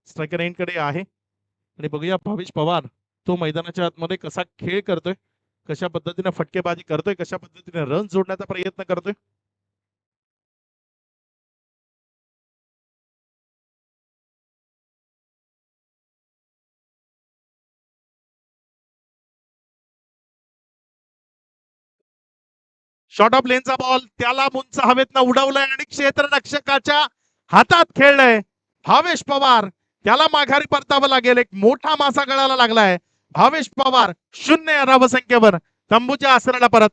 Striker end कडे आहे आणि बघूया भावेश पवार तो मैदानाच्या आतमध्ये कसा खेळ करतोय, कशा पद्धतीने फटकेबाजी करतोय, कशा पद्धतीने रन जोडण्याचा प्रयत्न करतोय. शॉर्ट ऑफ लेनचा बॉल त्याला उंच हवेतनं उडवलंय आणि क्षेत्ररक्षकाच्या हातात खेळलंय. भावेश पवार त्याला माघारी परतावं लागेल. एक मोठा मासा गळाला लागलाय. भावेश पवार 0 धावसंख्येवर तंबूच्या आसराला परत.